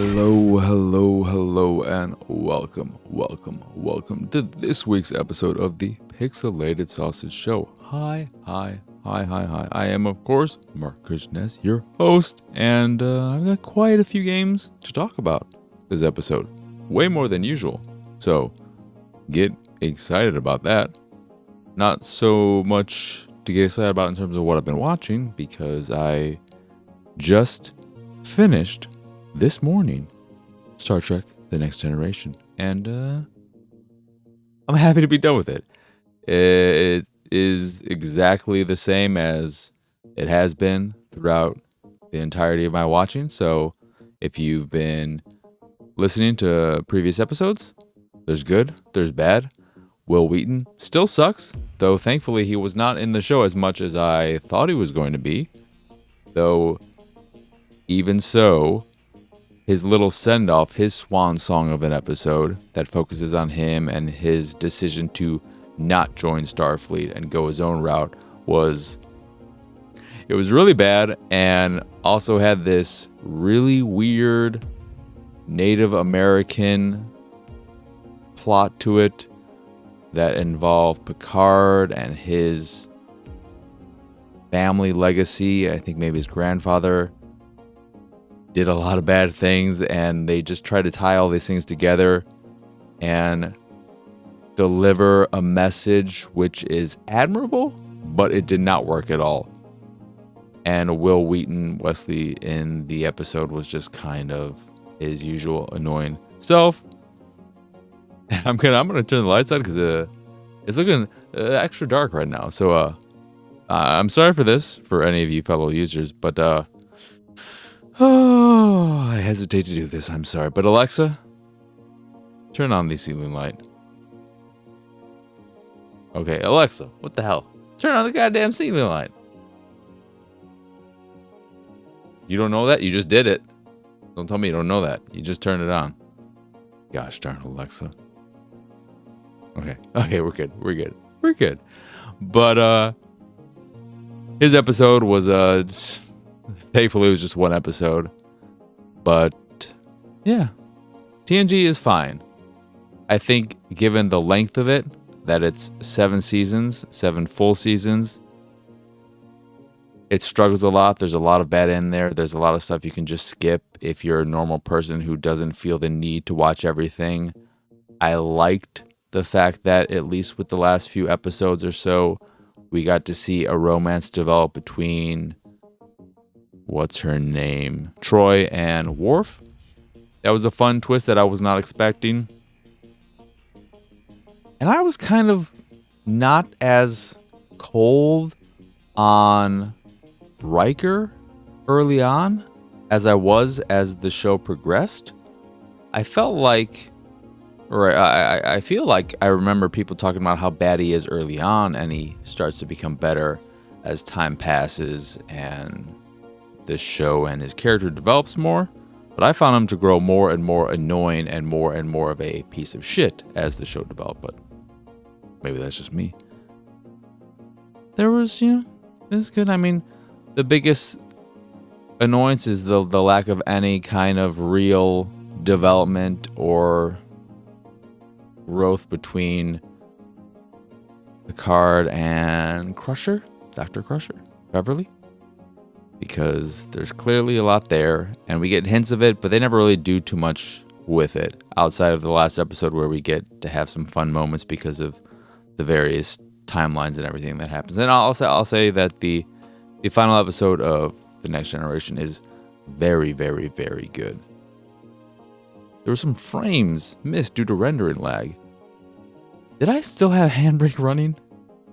Hello, and welcome to this week's episode of the Pixelated Sausage Show. Hi. I am, of course, Marcus Ness, your host, and I've got quite a few games to talk about this episode. Way more than usual, so get excited about that. Not so much to get excited about in terms of what I've been watching, because I just finished this morning Star Trek The Next Generation, and I'm happy to be done with it. It is exactly the same as it has been throughout the entirety of my watching, so if you've been listening to previous episodes, there's good, there's bad. Will Wheaton still sucks, though thankfully he was not in the show as much as I thought he was going to be, though even so, his little send-off, his swan song of an episode that focuses on him and his decision to not join Starfleet and go his own route was really bad, and also had this really weird Native American plot to it that involved Picard and his family legacy. I think maybe his grandfather did a lot of bad things, and they just try to tie all these things together and deliver a message which is admirable, but it did not work at all. And Will Wheaton, Wesley, in the episode was just kind of his usual annoying self. And I'm gonna turn the lights on because it's looking extra dark right now. So I'm sorry for this for any of you fellow users, but I hesitate to do this, I'm sorry. But Alexa, turn on the ceiling light. Okay, Alexa, what the hell? Turn on the goddamn ceiling light. You don't know that? You just did it. Don't tell me you don't know that. You just turned it on. Gosh darn, Alexa. Okay, we're good. But his episode was thankfully, it was just one episode. But, yeah. TNG is fine. I think, given the length of it, that it's 7 seasons, 7 full seasons, it struggles a lot. There's a lot of bad in there. There's a lot of stuff you can just skip if you're a normal person who doesn't feel the need to watch everything. I liked the fact that, at least with the last few episodes or so, we got to see a romance develop between what's her name? Troy and Worf. That was a fun twist that I was not expecting. And I was kind of not as cold on Riker early on as I was as the show progressed. I felt like, or I feel like I remember people talking about how bad he is early on, and he starts to become better as time passes and the show and his character develops more, but I found him to grow more and more annoying and more of a piece of shit as the show developed, but maybe that's just me. There was, it's good. I mean, the biggest annoyance is the lack of any kind of real development or growth between Picard and Crusher, Dr. Crusher, Beverly. Because there's clearly a lot there, and we get hints of it, but they never really do too much with it, outside of the last episode where we get to have some fun moments because of the various timelines and everything that happens. And I'll say that the final episode of The Next Generation is very, very, very good. There were some frames missed due to rendering lag. Did I still have Handbrake running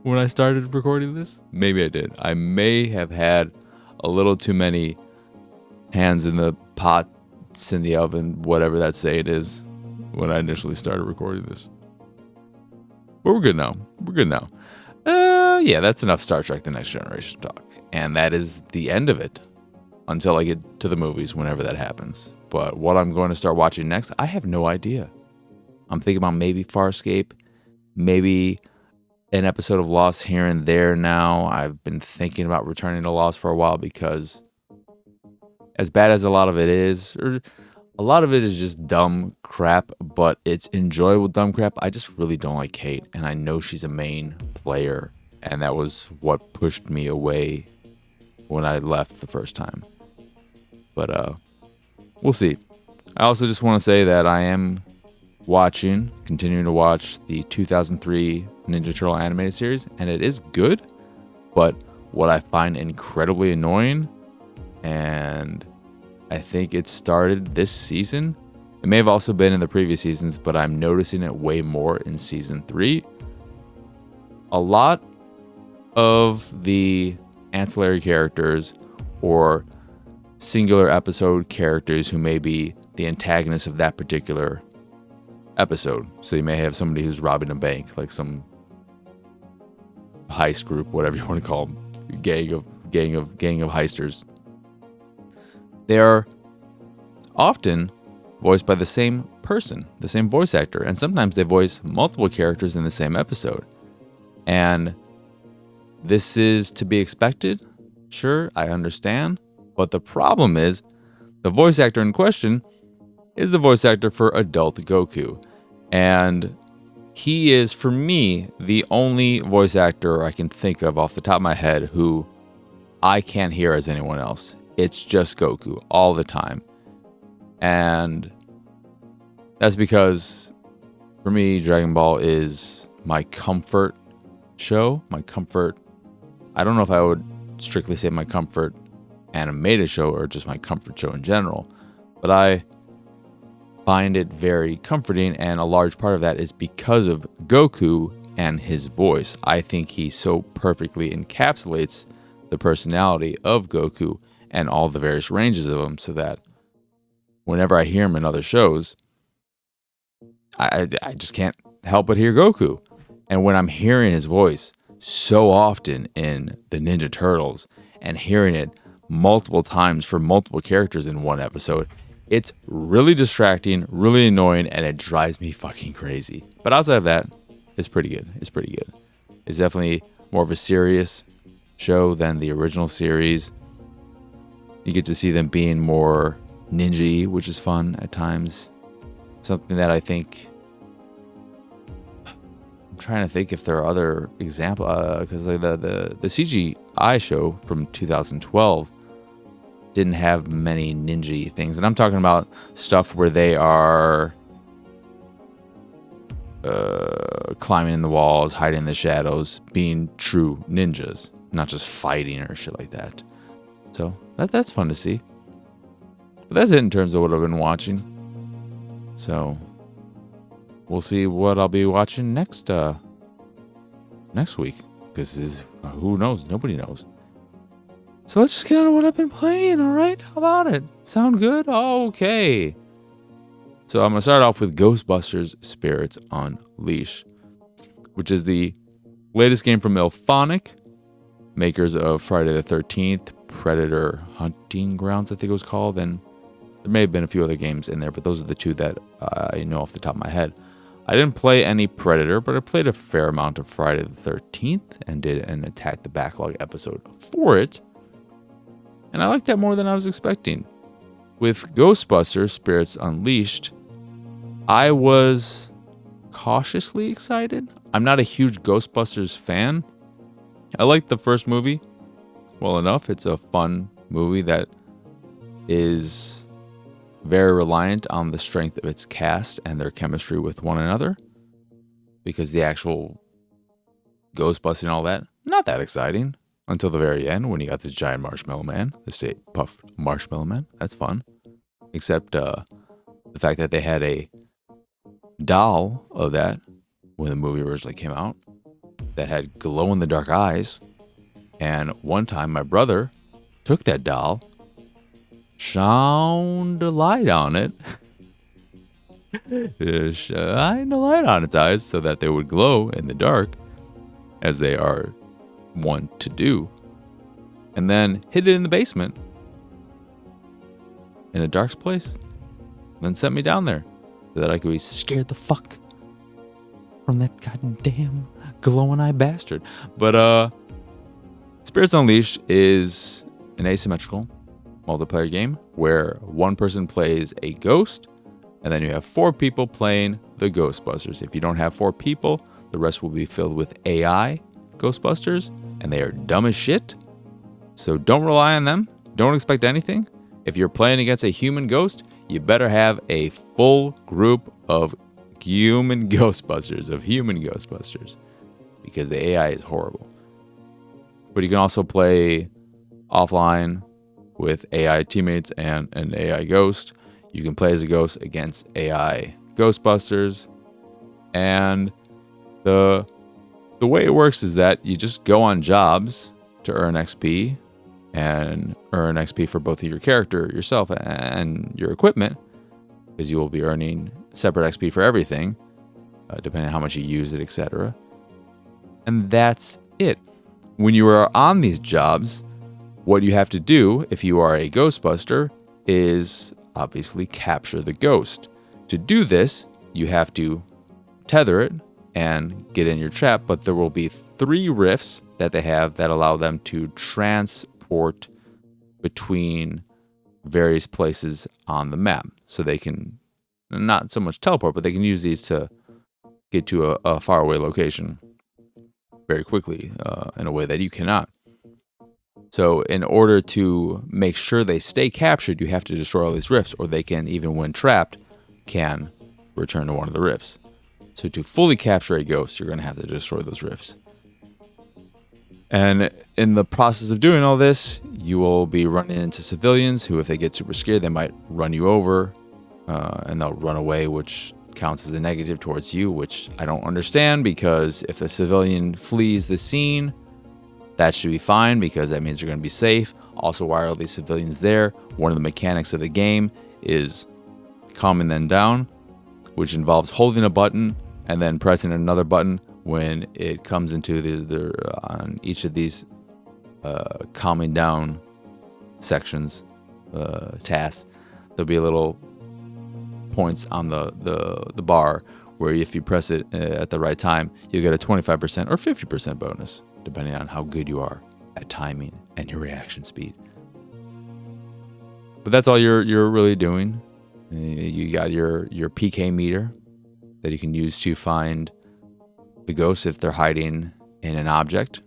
when I started recording this? Maybe I did. I may have had a little too many hands in the pots in the oven, whatever that saying is, when I initially started recording this. But we're good now. Yeah, that's enough Star Trek The Next Generation talk. And that is the end of it. Until I get to the movies, whenever that happens. But what I'm going to start watching next, I have no idea. I'm thinking about maybe Farscape, maybe an episode of Lost here and there now. I've been thinking about returning to Lost for a while because as bad as a lot of it is, or A lot of it is just dumb crap, but it's enjoyable dumb crap. I just really don't like Kate, and I know she's a main player, and that was what pushed me away when I left the first time. But we'll see. I also just want to say that I am continuing to watch the 2003 Ninja Turtle animated series, and it is good, but what I find incredibly annoying, and I think it started this season. It may have also been in the previous seasons, but I'm noticing it way more in season 3. A lot of the ancillary characters or singular episode characters who may be the antagonist of that particular episode. So you may have somebody who's robbing a bank, like some heist group, whatever you want to call them, gang of heisters. They are often voiced by the same person, the same voice actor, and sometimes they voice multiple characters in the same episode. And this is to be expected. Sure, I understand. But the problem is, the voice actor in question is the voice actor for adult Goku. And he is, for me, the only voice actor I can think of off the top of my head who I can't hear as anyone else. It's just Goku all the time. And that's because, for me, Dragon Ball is my comfort show. I don't know if I would strictly say my comfort animated show or just my comfort show in general, but I find it very comforting, and a large part of that is because of Goku and his voice. I think he so perfectly encapsulates the personality of Goku and all the various ranges of him, so that whenever I hear him in other shows, I just can't help but hear Goku. And when I'm hearing his voice so often in the Ninja Turtles and hearing it multiple times for multiple characters in one episode, it's really distracting, really annoying, and it drives me fucking crazy. But outside of that, it's pretty good. It's definitely more of a serious show than the original series. You get to see them being more ninja-y, which is fun at times. Something that I think... I'm trying to think if there are other examples, because the CGI show from 2012 didn't have many ninja things, and I'm talking about stuff where they are climbing in the walls, hiding in the shadows, being true ninjas, not just fighting or shit like that. So that's fun to see. But that's it in terms of what I've been watching. So we'll see what I'll be watching next week, because who knows? Nobody knows. So let's just get on to what I've been playing, all right? How about it? Sound good? Okay. So I'm going to start off with Ghostbusters Spirits Unleashed, which is the latest game from Ilphonic, makers of Friday the 13th, Predator Hunting Grounds, I think it was called, and there may have been a few other games in there, but those are the two that I know off the top of my head. I didn't play any Predator, but I played a fair amount of Friday the 13th and did an Attack the Backlog episode for it. And I liked that more than I was expecting. With Ghostbusters Spirits Unleashed, I was cautiously excited. I'm not a huge Ghostbusters fan. I liked the first movie well enough. It's a fun movie that is very reliant on the strength of its cast and their chemistry with one another. Because the actual Ghostbusting and all that, not that exciting. Until the very end, when you got this giant marshmallow man, the Stay Puft Marshmallow Man. That's fun. Except the fact that they had a doll of that when the movie originally came out that had glow-in-the-dark eyes. And one time, my brother took that doll, shined a light on it, shined a light on its eyes so that they would glow in the dark, as they are want to do, and then hid it in the basement in a dark place, and then sent me down there so that I could be scared the fuck from that goddamn glowing eye bastard. But Spirits Unleashed is an asymmetrical multiplayer game where one person plays a ghost, and then you have 4 people playing the Ghostbusters. If you don't have 4 people, the rest will be filled with AI Ghostbusters, and they are dumb as shit. So don't rely on them. Don't expect anything. If you're playing against a human ghost, you better have a full group of human Ghostbusters, because the AI is horrible. But you can also play offline with AI teammates and an AI ghost. You can play as a ghost against AI Ghostbusters. And the way it works is that you just go on jobs to earn XP, and earn XP for both of your character, yourself, and your equipment, because you will be earning separate XP for everything, depending on how much you use it, etc. And that's it. When you are on these jobs, what you have to do, if you are a Ghostbuster, is obviously capture the ghost. To do this, you have to tether it and get in your trap, but there will be 3 rifts that they have that allow them to transport between various places on the map. So they can, not so much teleport, but they can use these to get to a faraway location very quickly in a way that you cannot. So in order to make sure they stay captured, you have to destroy all these rifts, or they can, even when trapped, can return to one of the rifts. So to fully capture a ghost, you're going to have to destroy those rifts. And in the process of doing all this, you will be running into civilians who, if they get super scared, they might run you over, and they'll run away, which counts as a negative towards you, which I don't understand, because if a civilian flees the scene, that should be fine, because that means you're going to be safe. Also, why are all these civilians there? One of the mechanics of the game is calming them down, which involves holding a button and then pressing another button when it comes into on each of these calming down sections, tasks. There'll be a little points on the bar where if you press it at the right time, you'll get a 25% or 50% bonus, depending on how good you are at timing and your reaction speed. But that's all you're really doing. You got your PK meter that you can use to find the ghosts if they're hiding in an object.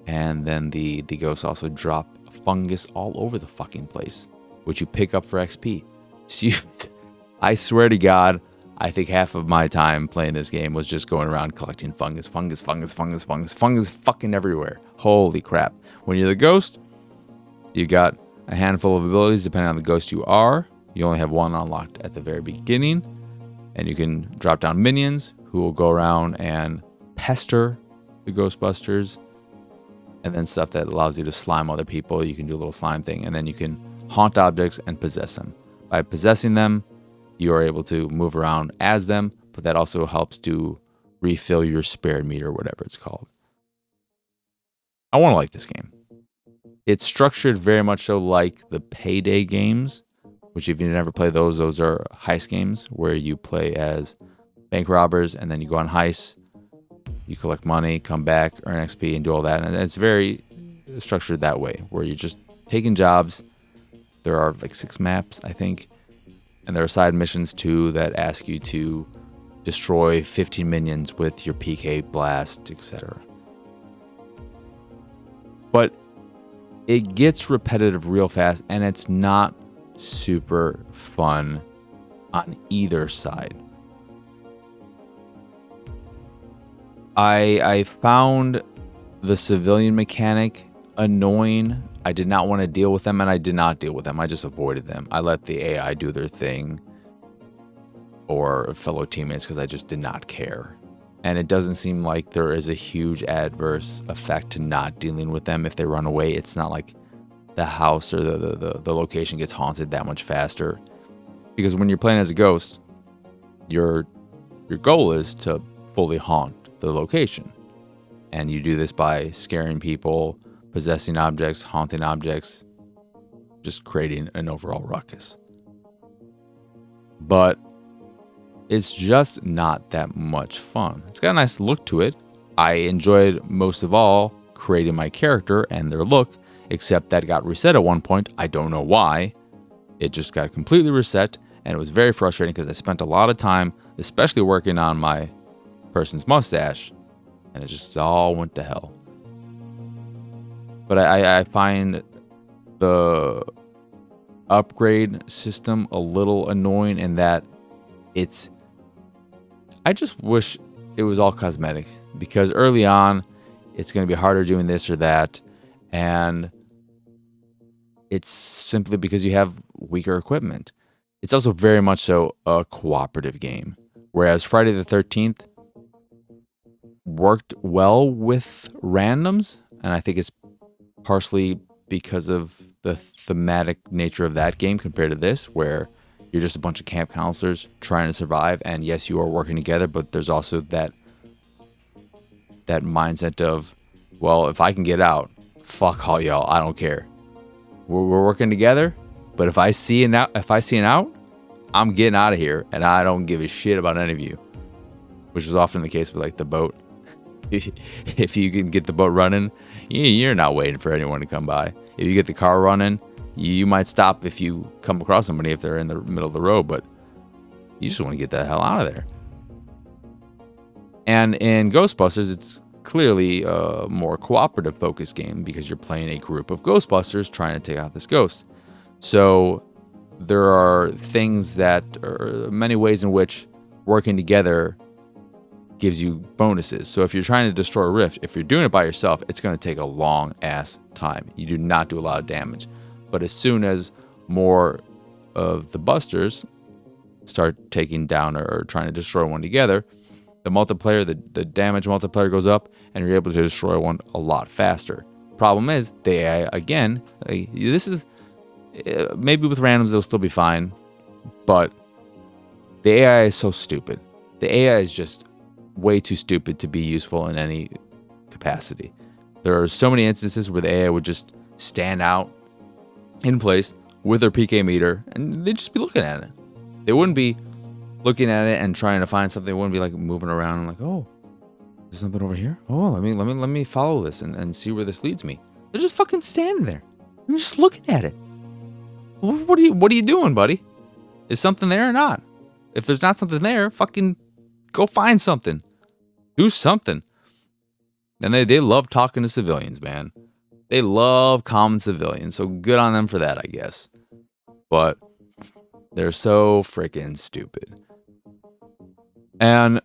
And then the ghosts also drop fungus all over the fucking place, which you pick up for XP. So I swear to God, I think half of my time playing this game was just going around collecting fungus fucking everywhere. Holy crap. When you're the ghost, you got a handful of abilities depending on the ghost you are. You only have 1 unlocked at the very beginning, and you can drop down minions who will go around and pester the Ghostbusters, and then stuff that allows you to slime other people. You can do a little slime thing, and then you can haunt objects and possess them. By possessing them, you are able to move around as them, but that also helps to refill your spirit meter, whatever it's called. I want to like this game. It's structured very much so like the Payday games, which if you never play those are heist games where you play as bank robbers and then you go on heists, you collect money, come back, earn XP, and do all that. And it's very structured that way, where you're just taking jobs. There are like 6 maps, I think. And there are side missions too that ask you to destroy 15 minions with your PK blast, etc. But it gets repetitive real fast, and it's not super fun on either side. I found the civilian mechanic annoying. I did not want to deal with them, and I did not deal with them. I just avoided them. I let the AI do their thing, or fellow teammates, because I just did not care. And it doesn't seem like there is a huge adverse effect to not dealing with them if they run away. It's not like the house or the location gets haunted that much faster. Because when you're playing as a ghost, your goal is to fully haunt the location. And you do this by scaring people, possessing objects, haunting objects, just creating an overall ruckus. But it's just not that much fun. It's got a nice look to it. I enjoyed most of all creating my character and their look, except that got reset at one point. I don't know why. It just got completely reset, and it was very frustrating because I spent a lot of time, especially working on my person's mustache, and it just all went to hell. But I find the upgrade system a little annoying in that I just wish it was all cosmetic, because early on it's going to be harder doing this or that, and it's simply because you have weaker equipment. It's also very much so a cooperative game, whereas Friday the 13th worked well with randoms, and I think it's partially because of the thematic nature of that game compared to this, where you're just a bunch of camp counselors trying to survive, and yes, you are working together, but there's also that mindset of, well, if I can get out, fuck all y'all, I don't care. We're working together, but if I see an out, I'm getting out of here, and I don't give a shit about any of you, which was often the case with like the boat. If you can get the boat running, you're not waiting for anyone to come by. If you get the car running, you might stop if you come across somebody if they're in the middle of the road, but you just want to get the hell out of there. And in Ghostbusters, it's clearly a more cooperative focused game because you're playing a group of Ghostbusters trying to take out this ghost. So there are many ways in which working together gives you bonuses. So if you're trying to destroy a rift, if you're doing it by yourself, it's going to take a long ass time. You do not do a lot of damage. But as soon as more of the busters start taking down or trying to destroy one together, the multiplayer, the damage multiplier goes up, and you're able to destroy one a lot faster. Problem is, the AI, again, this is, maybe with randoms it'll still be fine, but the AI is so stupid. The AI is just way too stupid to be useful in any capacity. There are so many instances where the AI would just stand out in place with their PK meter, and they'd just be looking at it. They wouldn't be looking at it and trying to find something. They wouldn't be like moving around and like, oh, there's something over here. Oh, let me follow this and see where this leads me. They're just fucking standing there and just looking at it. What are you doing, buddy? Is something there or not? If there's not something there, fucking go find something. Do something. And they love talking to civilians, man. They love common civilians, so good on them for that, I guess. But they're so freaking stupid. And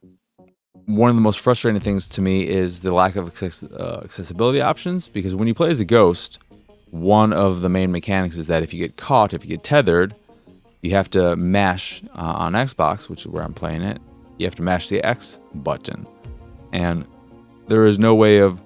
one of the most frustrating things to me is the lack of accessibility options, because when you play as a ghost, one of the main mechanics is that if you get caught, if you get tethered, you have to mash on Xbox, which is where I'm playing it. You have to mash the X button. And there is no way of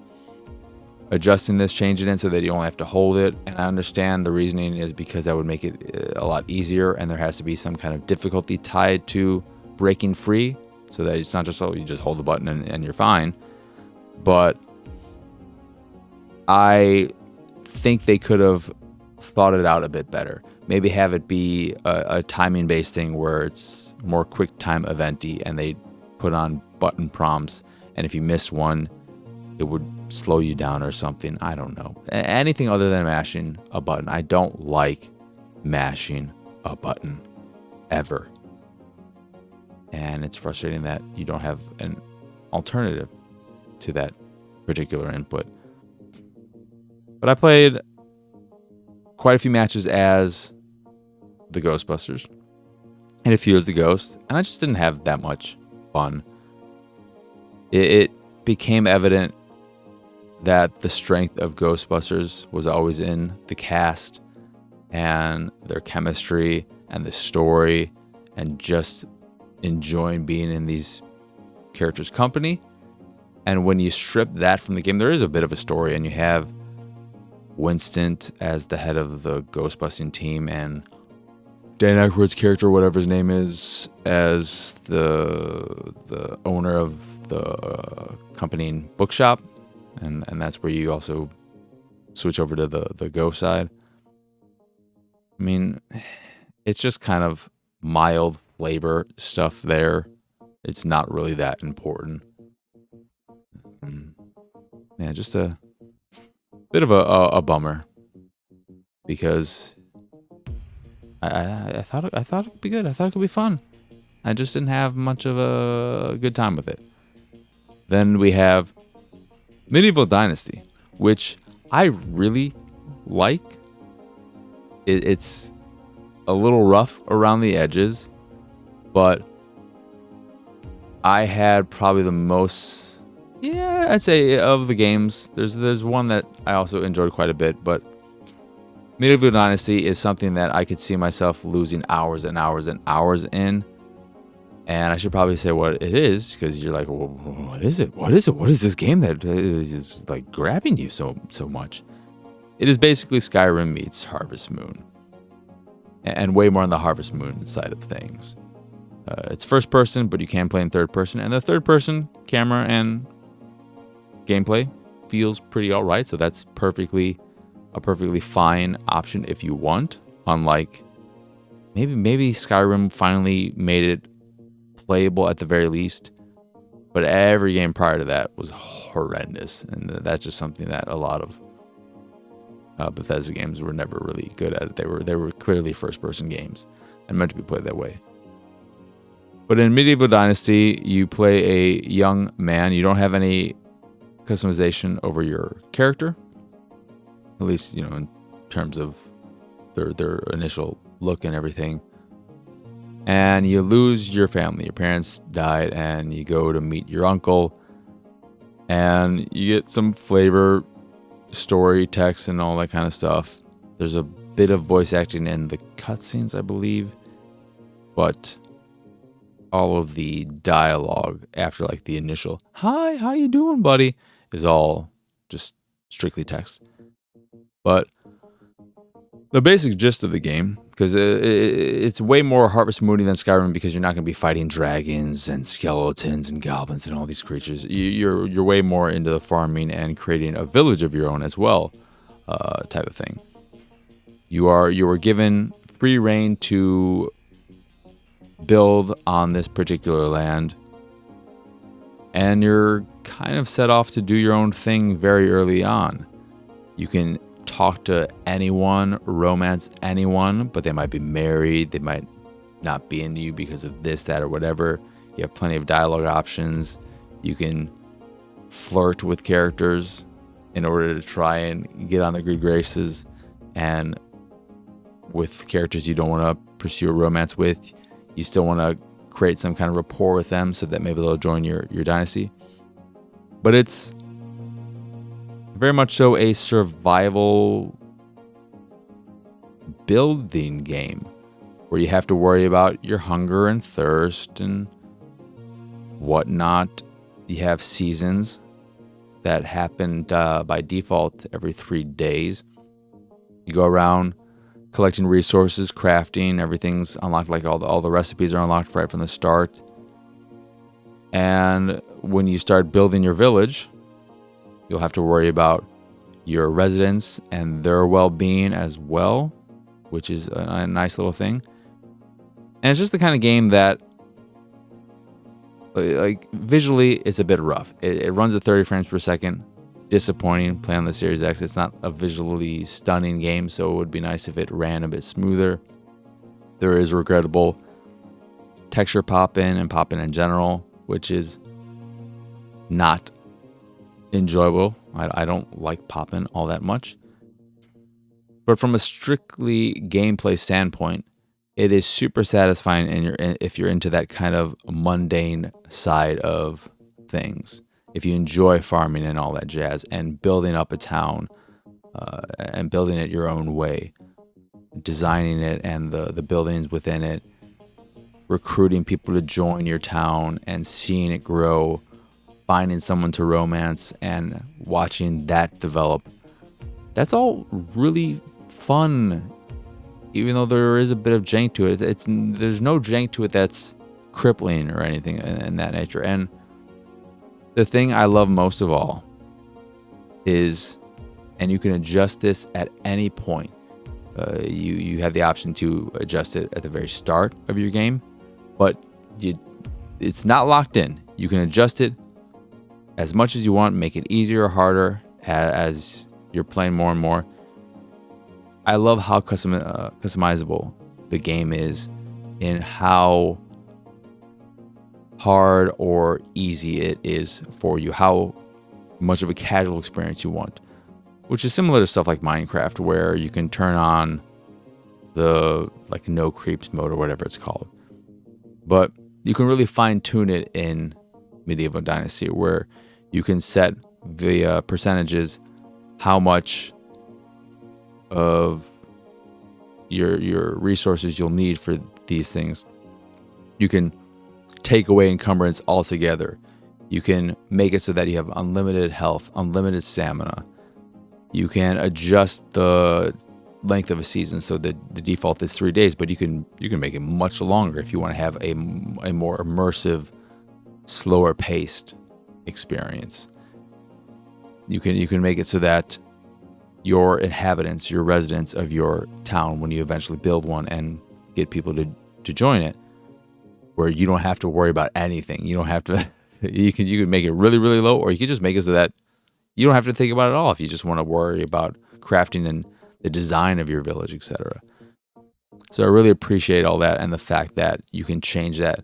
adjusting this, changing it so that you only have to hold it. And I understand the reasoning is because that would make it a lot easier, and there has to be some kind of difficulty tied to breaking free, so that it's not just, oh, you just hold the button and you're fine. But I think they could have thought it out a bit better. Maybe have it be a timing-based thing where it's more quick time eventy, and they put on button prompts, and if you miss one, it would slow you down or something. I don't know. Anything other than mashing a button. I don't like mashing a button ever. And it's frustrating that you don't have an alternative to that particular input. But I played quite a few matches as the Ghostbusters and a few as the Ghost, and I just didn't have that much fun. It became evident that the strength of Ghostbusters was always in the cast and their chemistry and the story and just enjoying being in these characters' company. And when you strip that from the game, there is a bit of a story, and you have Winston as the head of the Ghostbusting team, and Dan Aykroyd's character, whatever his name is, as the owner of the company and bookshop, and that's where you also switch over to the Ghost side. I mean, it's just kind of mild flavor stuff there. It's not really that important. Yeah, just a bit of a bummer. because I thought it could be good. I thought it could be fun. I just didn't have much of a good time with it. Then we have Medieval Dynasty, which I really like. It's a little rough around the edges, but I had probably the most, I'd say of the games. There's one that I also enjoyed quite a bit, but Medieval Dynasty is something that I could see myself losing hours and hours and hours in. And I should probably say what it is, because you're like, well, what is it? What is it? What is this game that is like grabbing you so much? It is basically Skyrim meets Harvest Moon, and way more on the Harvest Moon side of things. It's first person, but you can play in third person, and the third person camera and gameplay feels pretty all right. So that's a perfectly fine option if you want. Unlike maybe Skyrim finally made it playable at the very least, but every game prior to that was horrendous, and that's just something that a lot of Bethesda games were never really good at. They were clearly first-person games and meant to be played that way. But in Medieval Dynasty, you play a young man. You don't have any customization over your character, at least in terms of their initial look and everything. And you lose your family. Your parents died, and you go to meet your uncle, and you get some flavor, story, text, and all that kind of stuff. There's a bit of voice acting in the cutscenes, I believe, but all of the dialogue after like the initial "Hi, how you doing, buddy?" is all just strictly text. But the basic gist of the game, because it's way more Harvest Moony than Skyrim, because you're not going to be fighting dragons and skeletons and goblins and all these creatures. You're way more into the farming and creating a village of your own as well, type of thing. You were given free reign to build on this particular land, and you're kind of set off to do your own thing very early on. You can talk to anyone, romance anyone, but they might be married, they might not be into you because of this, that, or whatever. You have plenty of dialogue options. You can flirt with characters in order to try and get on their good graces, and with characters you don't want to pursue a romance with, you still want to create some kind of rapport with them so that maybe they'll join your dynasty. But it's very much so a survival building game where you have to worry about your hunger and thirst and whatnot. You have seasons that happen by default every 3 days. You go around collecting resources, crafting, everything's unlocked, like all the recipes are unlocked right from the start. And when you start building your village, you'll have to worry about your residents and their well-being as well, which is a nice little thing. And it's just the kind of game that, like, visually, it's a bit rough. It runs at 30 frames per second. Disappointing playing on the Series X. It's not a visually stunning game, so it would be nice if it ran a bit smoother. There is regrettable texture pop-in and pop-in in general, which is not enjoyable. I don't like pop-in all that much. But from a strictly gameplay standpoint, it is super satisfying if you're into that kind of mundane side of things. If you enjoy farming and all that jazz, and building up a town, and building it your own way, designing it and the buildings within it, recruiting people to join your town and seeing it grow, finding someone to romance and watching that develop. That's all really fun, even though there is a bit of jank to it. There's no jank to it that's crippling or anything in that nature. And the thing I love most of all is, and you can adjust this at any point. You have the option to adjust it at the very start of your game, but it's not locked in. You can adjust it as much as you want, make it easier or harder as you're playing more and more. I love how customizable the game is, in how hard or easy it is for you, how much of a casual experience you want, which is similar to stuff like Minecraft, where you can turn on the like no creeps mode or whatever it's called. But you can really fine tune it in Medieval Dynasty, where you can set the percentages, how much of your resources you'll need for these things. You can take away encumbrance altogether. You can make it so that you have unlimited health, unlimited stamina. You can adjust the length of a season, so the default is 3 days, but you can make it much longer if you want to have a more immersive, slower paced experience. You can make it so that your inhabitants, your residents of your town, when you eventually build one and get people to join it, where you don't have to worry about anything. You don't have to. You can make it really, really low, or you can just make it so that you don't have to think about it at all if you just want to worry about crafting and the design of your village, etc. So I really appreciate all that, and the fact that you can change that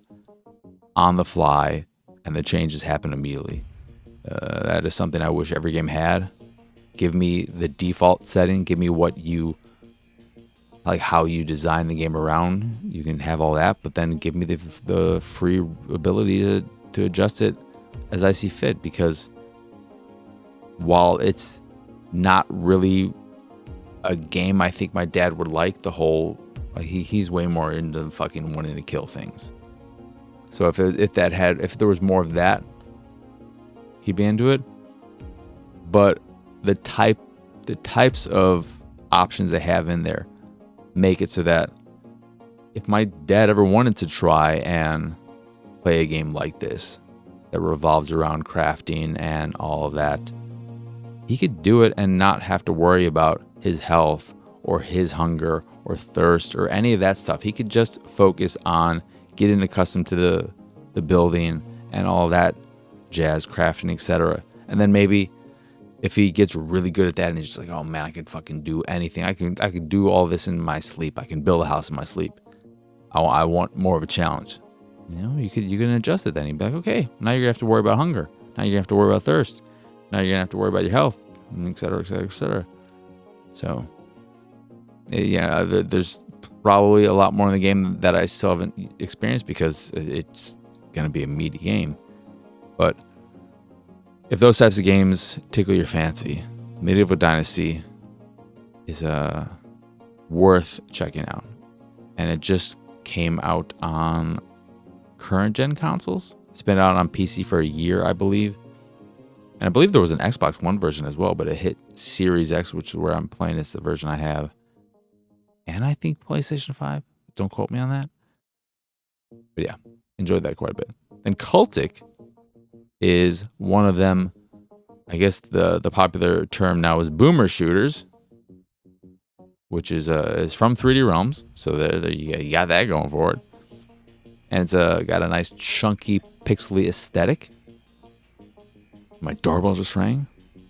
on the fly and the changes happen immediately. That is something I wish every game had. Give me the default setting. Give me what you like, how you design the game around. You can have all that, but then give me the free ability to adjust it as I see fit. Because while it's not really a game I think my dad would like, the whole he's way more into fucking wanting to kill things. So if there was more of that, he'd be into it. But the types of options they have in there make it so that if my dad ever wanted to try and play a game like this that revolves around crafting and all of that, he could do it and not have to worry about his health or his hunger or thirst or any of that stuff. He could just focus on getting accustomed to the building and all that jazz, crafting, etc. And then maybe if he gets really good at that and he's just like, oh man, I can fucking do anything. I can do all this in my sleep. I can build a house in my sleep. I want more of a challenge. You know, you can adjust it then. You'd be like, okay, now you're gonna have to worry about hunger. Now you're gonna have to worry about thirst. Now you're gonna have to worry about your health, etc., etc., etc. So, yeah, there's probably a lot more in the game that I still haven't experienced because it's gonna be a meaty game. But if those types of games tickle your fancy, Medieval Dynasty is worth checking out. And it just came out on current gen consoles. It's been out on PC for a year, I believe. And I believe there was an Xbox One version as well, but it hit Series X, which is where I'm playing. It's the version I have. And I think PlayStation 5. Don't quote me on that. But yeah, enjoyed that quite a bit. And CULTIC is one of them. I guess the popular term now is boomer shooters, which is from 3D Realms. So there you got that going for it. And it's got a nice chunky pixely aesthetic. My doorbell just rang.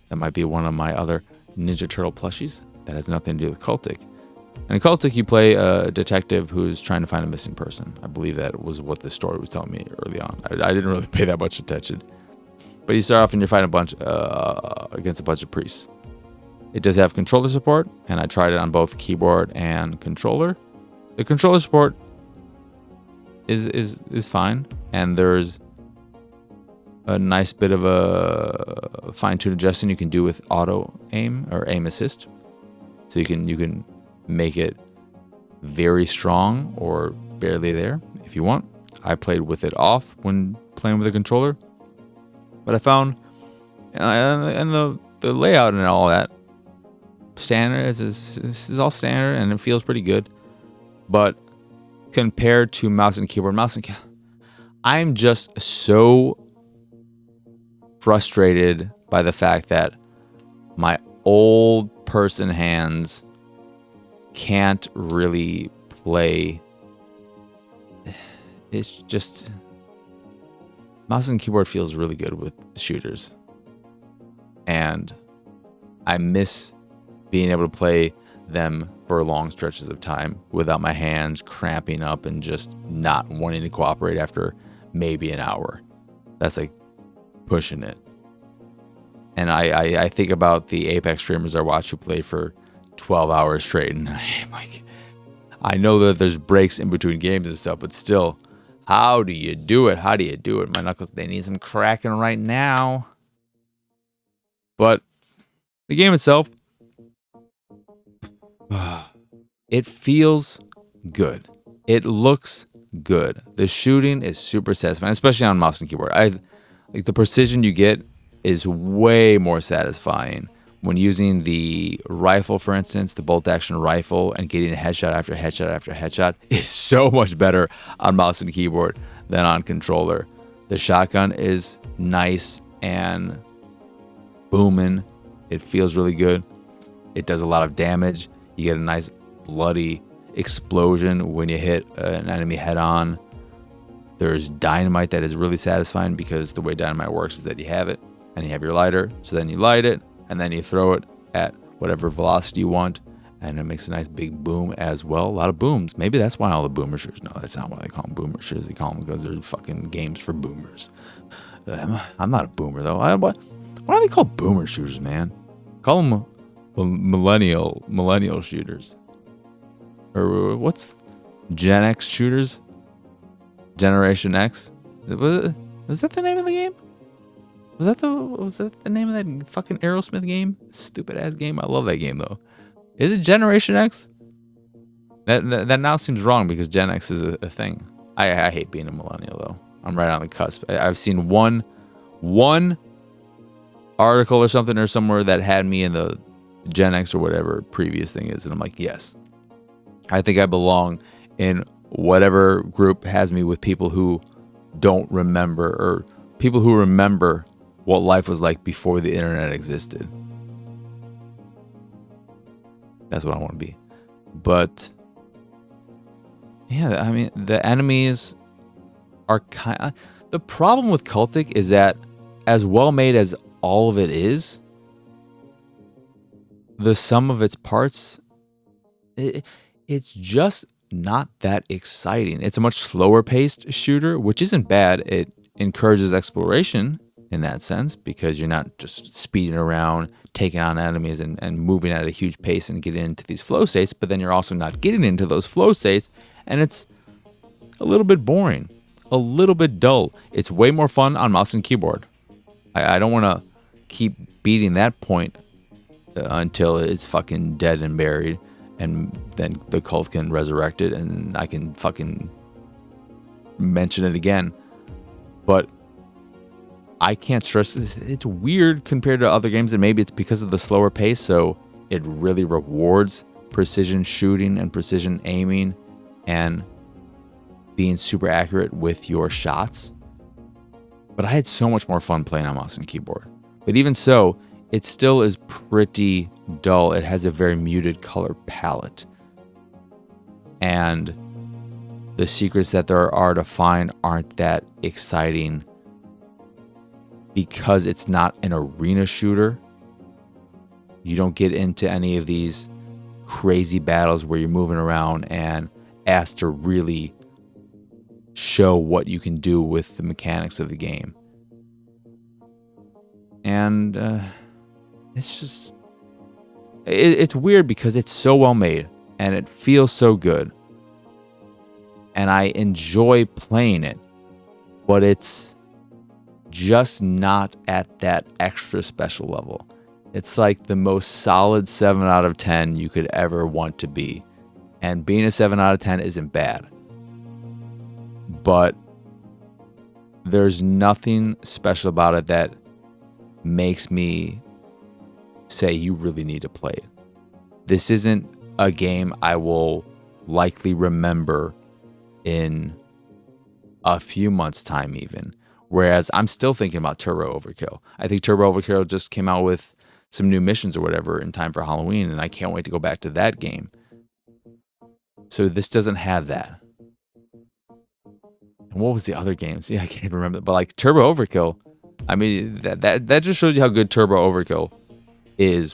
That might be one of my other Ninja Turtle plushies. That has nothing to do with CULTIC. And in CULTIC, you play a detective who's trying to find a missing person. I believe that was what the story was telling me early on. I didn't really pay that much attention. But you start off and you're fighting against a bunch of priests. It does have controller support, and I tried it on both keyboard and controller. The controller support is fine, and there's a nice bit of a fine-tuned adjusting you can do with auto aim or aim assist. So you can make it very strong or barely there if you want. I played with it off when playing with a controller, but I found and the layout and all that standard is all standard, and it feels pretty good. But compared to mouse and keyboard, I'm just so frustrated by the fact that my old person hands can't really play. It's just mouse and keyboard feels really good with shooters, and I miss being able to play them for long stretches of time without my hands cramping up and just not wanting to cooperate after maybe an hour. That's like pushing it. And I think about the Apex streamers I watch who play for 12 hours straight, and I'm like, I know that there's breaks in between games and stuff, but still, how do you do it? How do you do it? My knuckles, they need some cracking right now. But the game itself, it feels good. It looks good. The shooting is super satisfying, especially on mouse and keyboard. Like the precision you get is way more satisfying when using the rifle, for instance, the bolt action rifle, and getting a headshot after headshot after headshot is so much better on mouse and keyboard than on controller. The shotgun is nice and booming. It feels really good. It does a lot of damage. You get a nice bloody explosion when you hit an enemy head on. There's dynamite that is really satisfying, because the way dynamite works is that you have it and you have your lighter, so then you light it and then you throw it at whatever velocity you want, and it makes a nice big boom as well. A lot of booms. Maybe that's why all the boomer shooters. No, that's not why they call them boomer shooters. They call them because they're fucking games for boomers. I'm not a boomer though. Why are they called boomer shooters, man? Call them millennial shooters. Or what's Gen X shooters? Generation X? Was that the name of the game? Was that the name of that fucking Aerosmith game? Stupid ass game. I love that game though. Is it Generation X? That now seems wrong because Gen X is a thing. I hate being a millennial though. I'm right on the cusp. I've seen one article or something or somewhere that had me in the Gen X or whatever previous thing is, and I'm like, yes, I think I belong in whatever group has me with people who don't remember, or people who remember what life was like before the internet existed. That's what I want to be. But yeah, I mean, the enemies are kind of... The problem with CULTIC is that as well made as all of it is, the sum of its parts, it's just not that exciting. It's a much slower paced shooter, which isn't bad. It encourages exploration in that sense, because you're not just speeding around, taking on enemies and moving at a huge pace and getting into these flow states, but then you're also not getting into those flow states, and it's a little bit boring, a little bit dull. It's way more fun on mouse and keyboard. I don't want to keep beating that point until it's fucking dead and buried, and then the cult can resurrect it and I can fucking mention it again. But I can't stress this. It's weird compared to other games, and maybe it's because of the slower pace, so it really rewards precision shooting and precision aiming and being super accurate with your shots. But I had so much more fun playing on mouse and keyboard. But even so, it still is pretty dull. It has a very muted color palette. And the secrets that there are to find aren't that exciting because it's not an arena shooter. You don't get into any of these crazy battles where you're moving around and asked to really show what you can do with the mechanics of the game. And it's just... It's weird because it's so well made and it feels so good. And I enjoy playing it, but it's just not at that extra special level. It's like the most solid 7 out of 10 you could ever want to be. And being a 7 out of 10 isn't bad. But there's nothing special about it that makes me say you really need to play it. This isn't a game I will likely remember in a few months' time even. Whereas I'm still thinking about Turbo Overkill. I think Turbo Overkill just came out with some new missions or whatever in time for Halloween, and I can't wait to go back to that game. So this doesn't have that. And what was the other games? Yeah, I can't remember. But like Turbo Overkill, I mean, that just shows you how good Turbo Overkill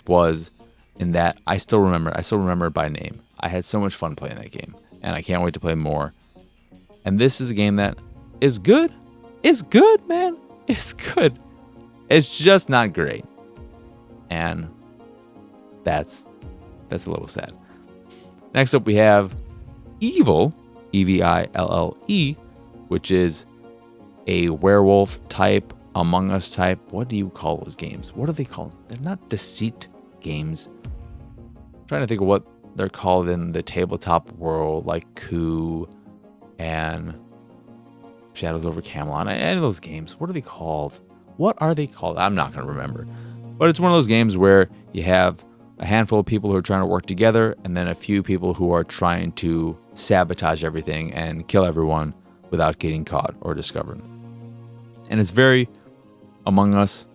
was in that I still remember it by name. I had so much fun playing that game, and I can't wait to play more. And this is a game that is good. It's good, man. It's good. It's just not great. And that's a little sad. Next up we have Eville, Eville, which is a werewolf type, Among Us type. What do you call those games? What are they called? They're not deceit games. I'm trying to think of what they're called in the tabletop world, like Coup and Shadows over Camelot. Any of those games. What are they called? What are they called? I'm not going to remember. But it's one of those games where you have a handful of people who are trying to work together, and then a few people who are trying to sabotage everything and kill everyone without getting caught or discovered. And it's very Among Us.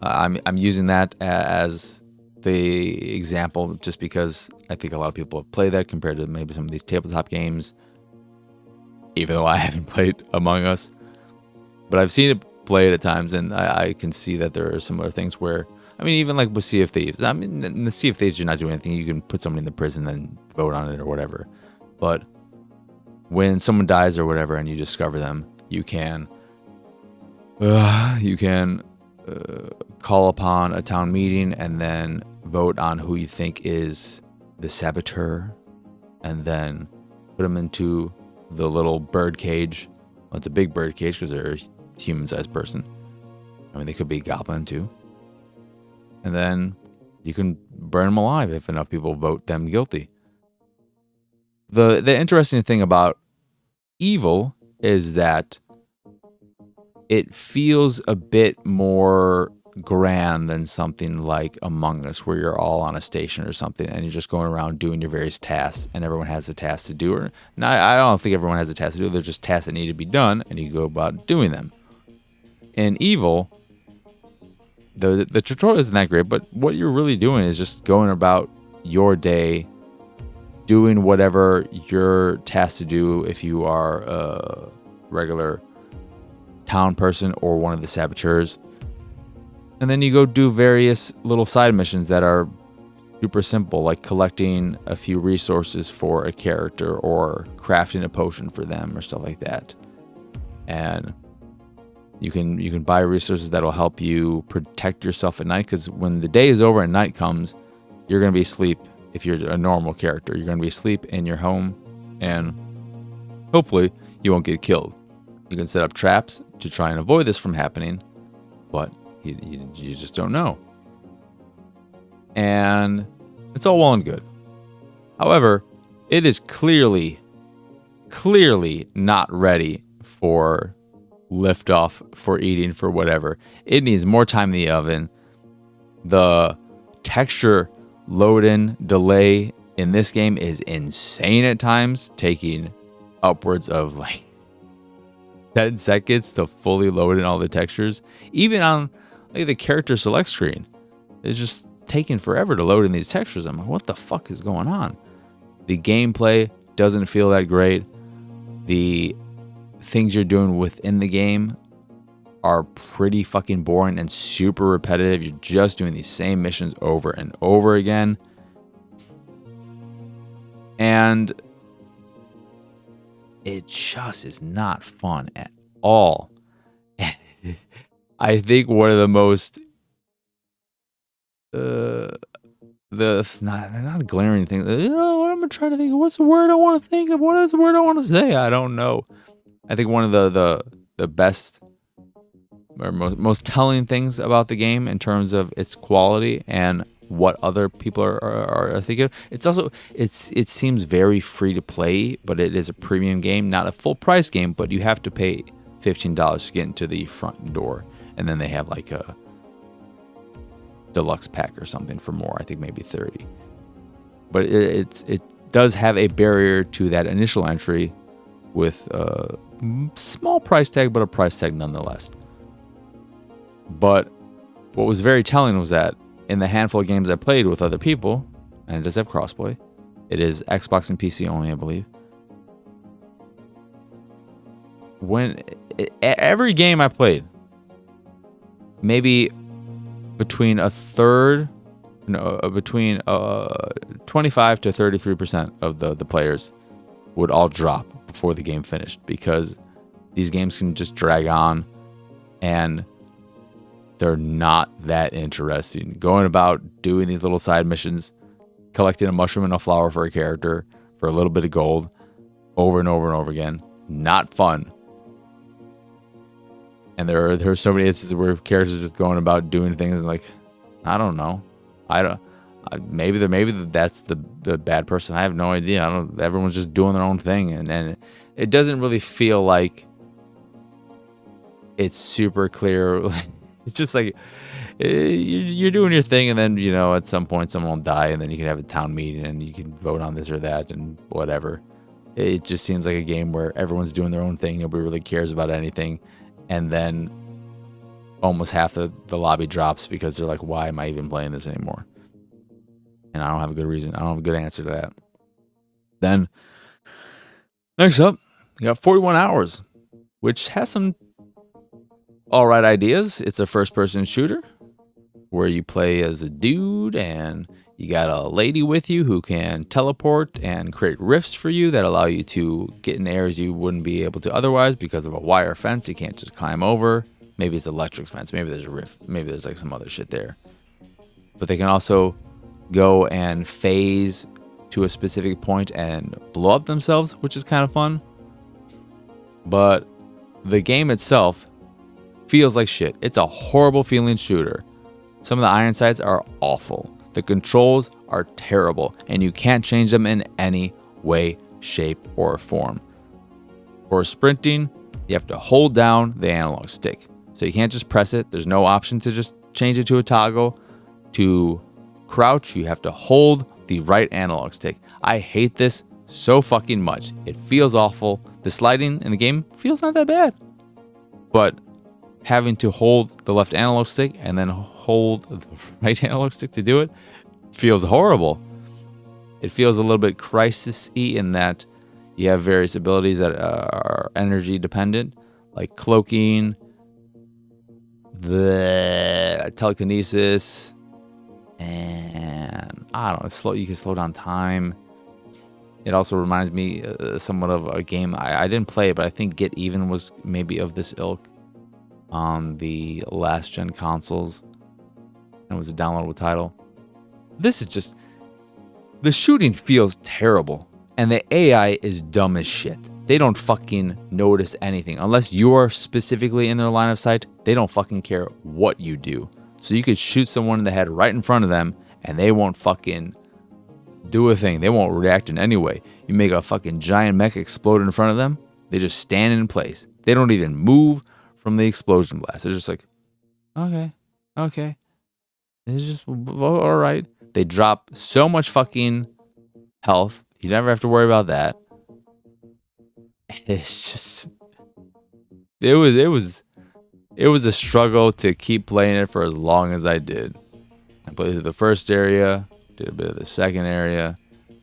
I'm using that as the example just because I think a lot of people have played that compared to maybe some of these tabletop games, even though I haven't played Among Us. But I've seen it played at times, and I can see that there are similar things where, I mean, even like with Sea of Thieves. I mean, in the Sea of Thieves, you're not doing anything. You can put somebody in the prison and vote on it or whatever. But when someone dies or whatever and you discover them, you can call upon a town meeting and then vote on who you think is the saboteur, and then put them into the little bird cage. Well, it's a big bird cage because they're a human-sized person. I mean, they could be a goblin too. And then you can burn them alive if enough people vote them guilty. The interesting thing about Eville is that it feels a bit more grand than something like Among Us, where you're all on a station or something and you're just going around doing your various tasks and everyone has a task to do. Or not, I don't think everyone has a task to do. They're just tasks that need to be done and you go about doing them. In Eville, the tutorial isn't that great, but what you're really doing is just going about your day, doing whatever you're tasked to do if you are a regular town person or one of the saboteurs. And then you go do various little side missions that are super simple, like collecting a few resources for a character or crafting a potion for them or stuff like that. And you can buy resources that'll help you protect yourself at night, because when the day is over and night comes, you're going to be asleep. If you're a normal character, you're going to be asleep in your home, and hopefully you won't get killed. You can set up traps to try and avoid this from happening, but you just don't know. And it's all well and good. However, it is clearly not ready for liftoff, for eating, for whatever. It needs more time in the oven. The texture load-in delay in this game is insane at times, taking upwards of like 10 seconds to fully load in all the textures. Even on like the character select screen, it's just taking forever to load in these textures. I'm like, what the fuck is going on? The gameplay doesn't feel that great. The things you're doing within the game are pretty fucking boring and super repetitive. You're just doing these same missions over and over again. And it just is not fun at all. I think one of the most not glaring things. I'm trying to think of what's the word I want to think of. What is the word I want to say? I don't know. I think one of the best or most telling things about the game in terms of its quality and what other people are thinking of. It's also it seems very free to play, but it is a premium game, not a full price game, but you have to pay $15 to get into the front door, and then they have like a deluxe pack or something for more. I think maybe 30. But it does have a barrier to that initial entry with a small price tag, but a price tag nonetheless. But what was very telling was that in the handful of games I played with other people, and it does have crossplay, it is Xbox and PC only, I believe. When every game I played, maybe between a third, between 25 to 33% of the players would all drop before the game finished, because these games can just drag on and they're not that interesting. Going about doing these little side missions, collecting a mushroom and a flower for a character for a little bit of gold over and over and over again, not fun. And there are so many instances where characters are just going about doing things and like, I don't know. Maybe that's the bad person. I have no idea. Everyone's just doing their own thing, and it doesn't really feel like it's super clear. It's just like you're doing your thing, and then at some point someone will die, and then you can have a town meeting and you can vote on this or that and whatever. It just seems like a game where everyone's doing their own thing. Nobody really cares about anything, and then almost half the lobby drops because they're like, why am I even playing this anymore? And I don't have a good reason. I don't have a good answer to that. Then, next up, you got 41 Hours, which has some alright ideas. It's a first-person shooter where you play as a dude and you got a lady with you who can teleport and create rifts for you that allow you to get in areas you wouldn't be able to otherwise because of a wire fence you can't just climb over. Maybe it's electric fence. Maybe there's a rift. Maybe there's like some other shit there. But they can also go and phase to a specific point and blow up themselves, which is kind of fun. But the game itself feels like shit. It's a horrible feeling shooter. Some of the iron sights are awful. The controls are terrible, and you can't change them in any way, shape, or form. For sprinting, you have to hold down the analog stick. So you can't just press it. There's no option to just change it to a toggle. To crouch, you have to hold the right analog stick. I hate this so fucking much. It feels awful. The sliding in the game feels not that bad. But having to hold the left analog stick and then hold the right analog stick to do it feels horrible. It feels a little bit Crisis-y in that you have various abilities that are energy dependent, like cloaking, the telekinesis, and I don't know, you can slow down time. It also reminds me somewhat of a game I didn't play, but I think Get Even was maybe of this ilk on the last gen consoles, and it was a downloadable title. This is just, the shooting feels terrible, and the AI is dumb as shit. They don't fucking notice anything. Unless you're specifically in their line of sight, they don't fucking care what you do. So you could shoot someone in the head right in front of them, and they won't fucking do a thing. They won't react in any way. You make a fucking giant mech explode in front of them, they just stand in place. They don't even move from the explosion blast. They're just like, okay. It's just, all right. They drop so much fucking health. You never have to worry about that. It's just, it was a struggle to keep playing it for as long as I did. I played through the first area, did a bit of the second area,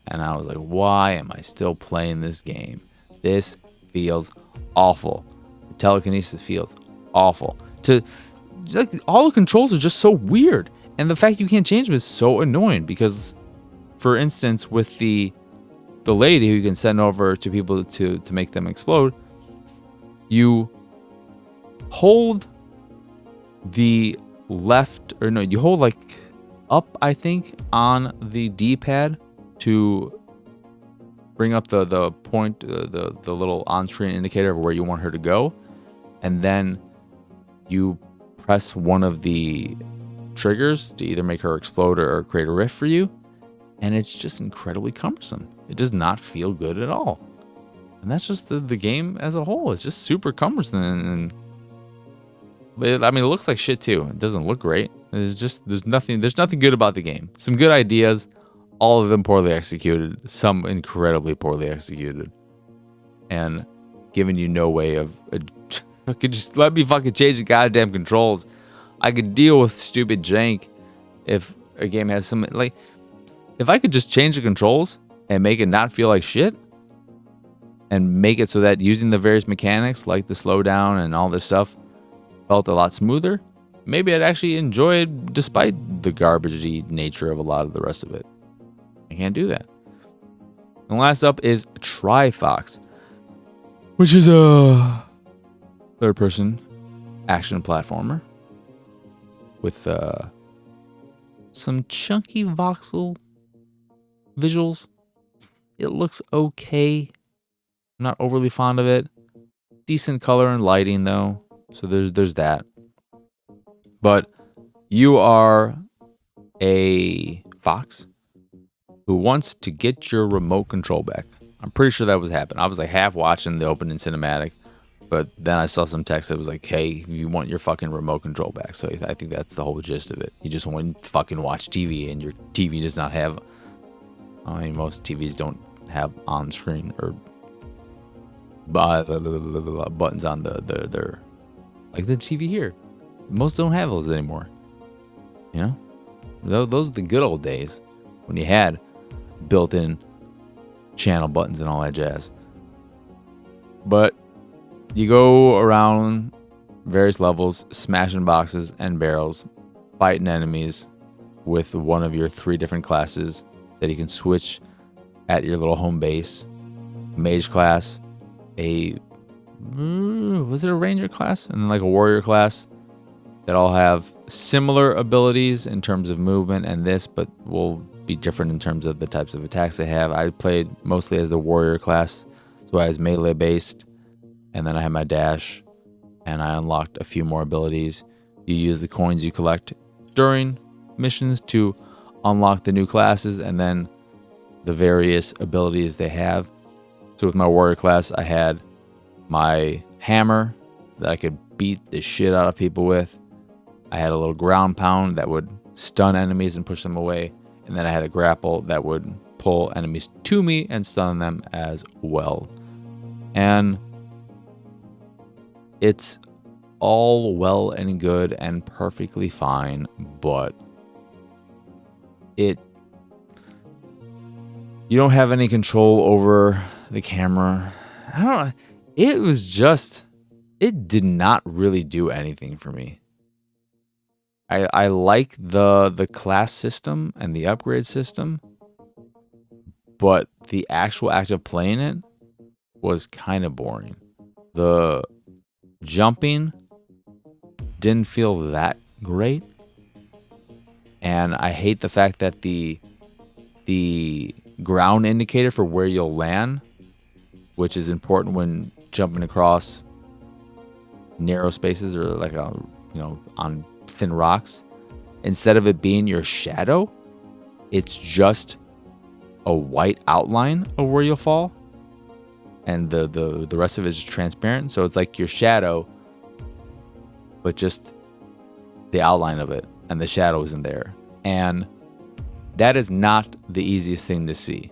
and I was like, why am I still playing this game? This feels awful. The telekinesis feels awful. All the controls are just so weird, and the fact you can't change them is so annoying because, for instance, with the lady who you can send over to people to make them explode, you hold the left, or no, you hold like up, I think, on the D-pad to bring up the point, the little on-screen indicator of where you want her to go, and then you press one of the triggers to either make her explode or create a rift for you, and it's just incredibly cumbersome. It does not feel good at all. And that's just the game as a whole. It's just super cumbersome, and it looks like shit too. It doesn't look great. There's nothing good about the game. Some good ideas, all of them poorly executed, some incredibly poorly executed, and giving you no way of I could just let me fucking change the goddamn controls. I could deal with stupid jank if a game has some, like, if I could just change the controls and make it not feel like shit, and make it so that using the various mechanics like the slowdown and all this stuff felt a lot smoother, maybe I'd actually enjoy it despite the garbagey nature of a lot of the rest of it. I can't do that. And last up is Trifox, which is a third-person action platformer with some chunky voxel visuals. It looks okay. I'm not overly fond of it. Decent color and lighting though, so there's that. But you are a fox who wants to get your remote control back. I'm pretty sure that was happening. I was like half watching the opening cinematic, but then I saw some text that was like, hey, you want your fucking remote control back. So I think that's the whole gist of it. You just want to fucking watch TV, and your TV does not have, I mean, most TVs don't have on-screen or buttons on their like the TV here. Most don't have those anymore. You know? Those are the good old days when you had built-in channel buttons and all that jazz. But you go around various levels, smashing boxes and barrels, fighting enemies with one of your 3 different classes that you can switch at your little home base. Mage class, was it a ranger class? And then like a warrior class that all have similar abilities in terms of movement and this, but will be different in terms of the types of attacks they have. I played mostly as the warrior class, so I was melee based, and then I had my dash, and I unlocked a few more abilities. You use the coins you collect during missions to unlock the new classes and then the various abilities they have. So with my warrior class, I had my hammer that I could beat the shit out of people with. I had a little ground pound that would stun enemies and push them away. And then I had a grapple that would pull enemies to me and stun them as well. And it's all well and good and perfectly fine, but you don't have any control over the camera. I don't know. It did not really do anything for me. I like the class system and the upgrade system, but the actual act of playing it was kind of boring. The jumping didn't feel that great, and I hate the fact that the ground indicator for where you'll land, which is important when jumping across narrow spaces or like on thin rocks, instead of it being your shadow, it's just a white outline of where you'll fall, and the rest of it is transparent. So it's like your shadow, but just the outline of it, and the shadow isn't there. And that is not the easiest thing to see.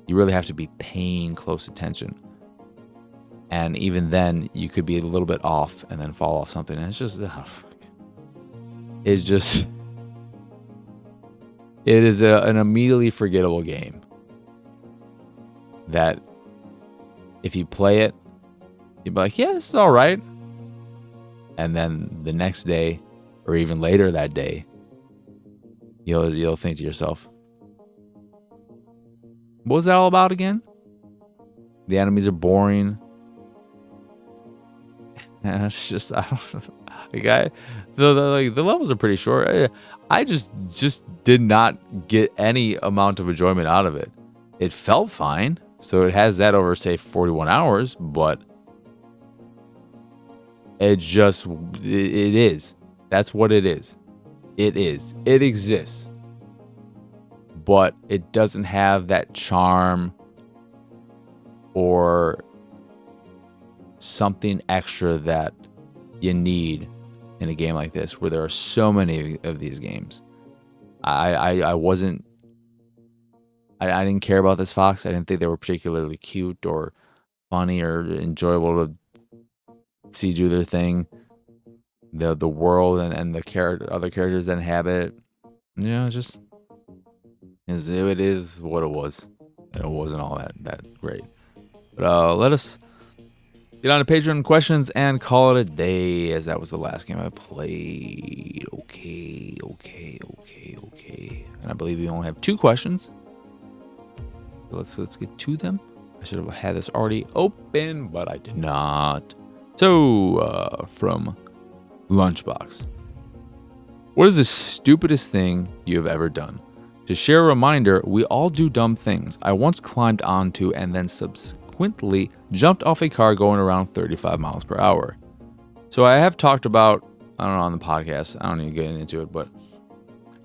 You really have to be paying close attention. And even then, you could be a little bit off and then fall off something. And it is an immediately forgettable game that if you play it, you'd be like, yeah, this is all right. And then the next day, or even later that day, you'll think to yourself, what was that all about again? The enemies are boring. And it's just, I don't know. The levels are pretty short. I just did not get any amount of enjoyment out of it. It felt fine. So it has that over, say, 41 hours, but it is. That's what it is. It is. It exists. But it doesn't have that charm or something extra that you need in a game like this, where there are so many of these games. I didn't care about this fox. I didn't think they were particularly cute or funny or enjoyable to see do their thing. The world and the other characters that inhabit it, it is what it was. And it wasn't all that great. But let us Get on to Patreon questions and call it a day, as that was the last game I played. Okay. And I believe we only have 2 questions. So let's get to them. I should have had this already open, but I did not. So, from Lunchbox. What is the stupidest thing you have ever done? To share a reminder, we all do dumb things. I once climbed onto and then subsequently jumped off a car going around 35 miles per hour. So I have talked about, I don't know, on the podcast, I don't need to get into it, but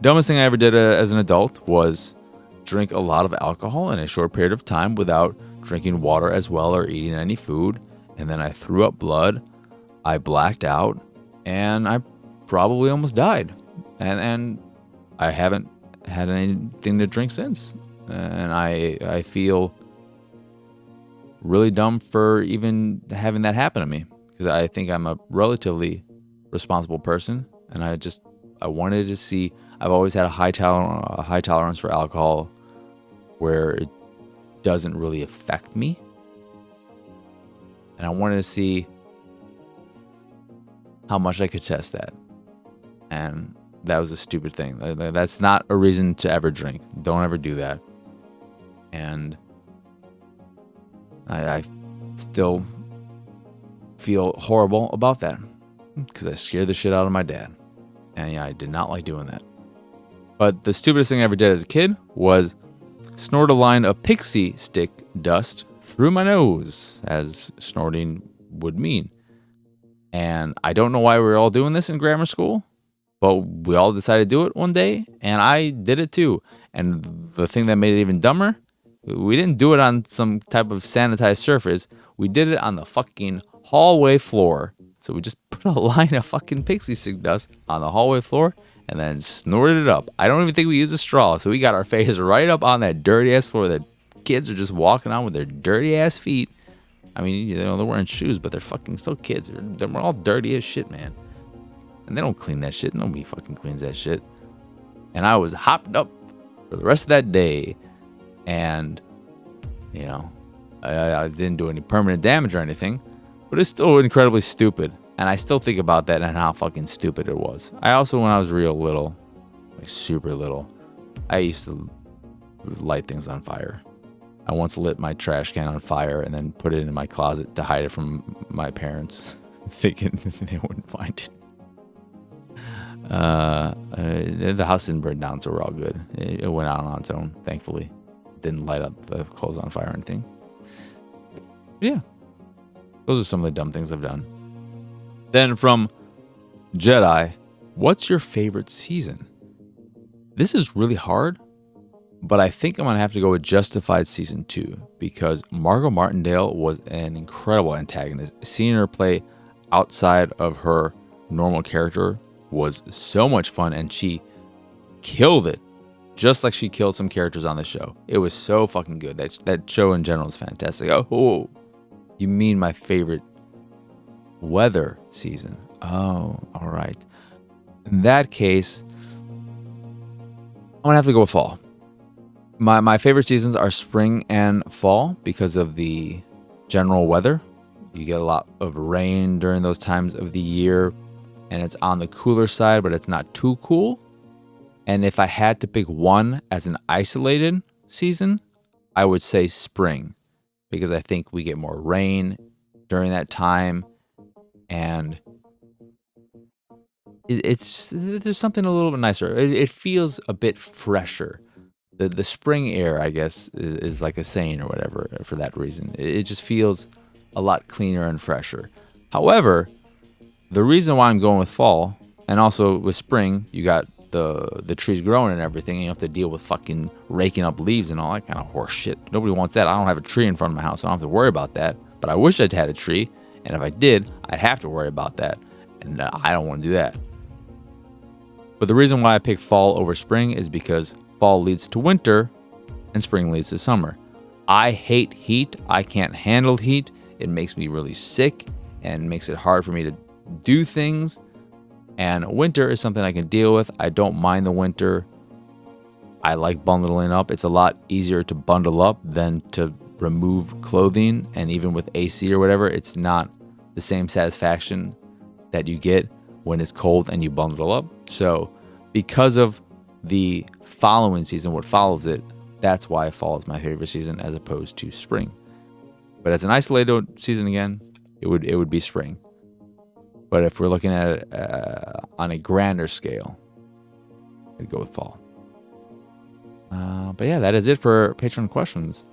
dumbest thing I ever did as an adult was drink a lot of alcohol in a short period of time without drinking water as well or eating any food. And then I threw up blood, I blacked out, and I probably almost died. And I haven't had anything to drink since. And I feel really dumb for even having that happen to me, because I think I'm a relatively responsible person, and I wanted to see. I've always had a high tolerance for alcohol, where it doesn't really affect me, and I wanted to see how much I could test that, and that was a stupid thing. That's not a reason to ever drink. Don't ever do that. And I still feel horrible about that, because I scared the shit out of my dad. And yeah, I did not like doing that. But the stupidest thing I ever did as a kid was snort a line of pixie stick dust through my nose, as snorting would mean. And I don't know why we were all doing this in grammar school, but we all decided to do it one day, and I did it too. And the thing that made it even dumber, we didn't do it on some type of sanitized surface. We did it on the fucking hallway floor. So we just put a line of fucking pixie stick dust on the hallway floor and then snorted it up. I don't even think we used a straw. So we got our face right up on that dirty ass floor that kids are just walking on with their dirty ass feet. I mean, they're wearing shoes, but they're fucking still kids. They're all dirty as shit, man. And they don't clean that shit. Nobody fucking cleans that shit. And I was hopped up for the rest of that day. And, I didn't do any permanent damage or anything. But it's still incredibly stupid. And I still think about that and how fucking stupid it was. I also, when I was real little, like super little, I used to light things on fire. I once lit my trash can on fire and then put it in my closet to hide it from my parents, thinking they wouldn't find it. The house didn't burn down, so we're all good. It went out on its own, thankfully. Didn't light up the clothes on fire or anything. But yeah, those are some of the dumb things I've done. Then from Jedi, what's your favorite season? This is really hard, but I think I'm going to have to go with Justified Season 2, because Margot Martindale was an incredible antagonist. Seeing her play outside of her normal character was so much fun, and she killed it, just like she killed some characters on the show. It was so fucking good. That show in general is fantastic. Oh, you mean my favorite weather season? Oh, all right. In that case, I'm going to have to go with fall. My favorite seasons are spring and fall because of the general weather. You get a lot of rain during those times of the year, and it's on the cooler side, but it's not too cool. And if I had to pick one as an isolated season, I would say spring, because I think we get more rain during that time, and there's something a little bit nicer. It feels a bit fresher. The spring air, I guess, is like a saying or whatever for that reason. It just feels a lot cleaner and fresher. However, the reason why I'm going with fall, and also with spring, you got the trees growing and everything, and you have to deal with fucking raking up leaves and all that kind of horse shit. Nobody wants that. I don't have a tree in front of my house, so I don't have to worry about that. But I wish I'd had a tree, and if I did, I'd have to worry about that. And I don't want to do that. But the reason why I pick fall over spring is because fall leads to winter, and spring leads to summer. I hate heat. I can't handle heat. It makes me really sick and makes it hard for me to do things. And winter is something I can deal with. I don't mind the winter. I like bundling up. It's a lot easier to bundle up than to remove clothing, and even with AC or whatever, it's not the same satisfaction that you get when it's cold and you bundle up. So because of the following season, what follows it, that's why fall is my favorite season as opposed to spring. But as an isolated season, again, it would be spring. But if we're looking at it on a grander scale, I'd go with fall. But yeah, that is it for Patreon questions.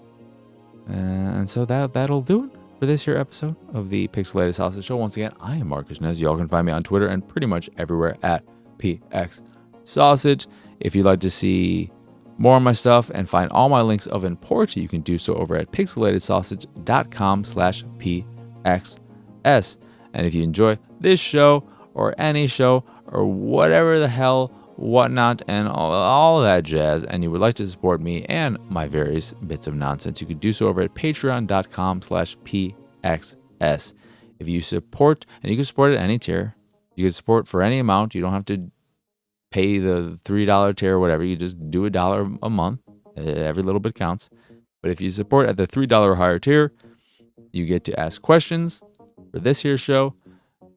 And so that'll do it for this here episode of the Pixelated Sausage Show. Once again, I am Marcus Nez. Y'all can find me on Twitter and pretty much everywhere at PX Sausage. If you'd like to see more of my stuff and find all my links of importance, you can do so over at pixelatedsausage.com/PXS. And if you enjoy this show or any show or whatever the hell, whatnot, and all that jazz, and you would like to support me and my various bits of nonsense, you can do so over at patreon.com/PXS. If you support, and you can support at any tier, you can support for any amount. You don't have to pay the $3 tier or whatever. You just do $1 a month. Every little bit counts. But if you support at the $3 or higher tier, you get to ask questions for this here show,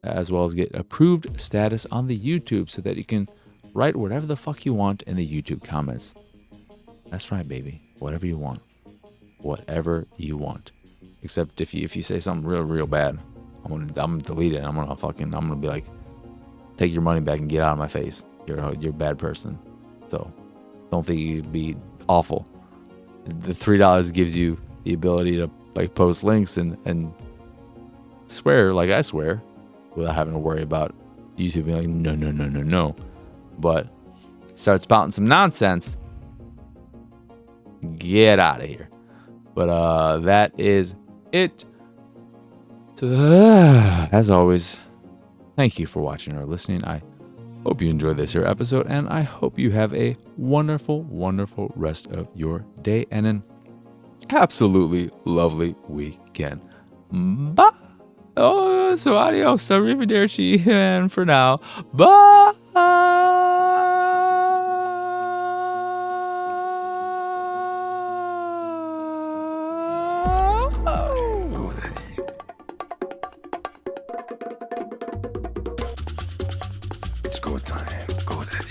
as well as get approved status on the YouTube so that you can write whatever the fuck you want in the YouTube comments. That's right, baby. Whatever you want. Whatever you want. Except if you say something real bad, I'm gonna delete it. I'm gonna be like, take your money back and get out of my face. You're a bad person. So don't think you'd be awful. The $3 gives you the ability to like post links and swear like I swear without having to worry about YouTube being like, no. But start spouting some nonsense, get out of here. But that is it. So as always, thank you for watching or listening. I hope you enjoyed this here episode, and I hope you have a wonderful rest of your day and an absolutely lovely weekend. Bye. Oh, so adios, arrivederci, and for now, bye. It's go time. Go, Daddy.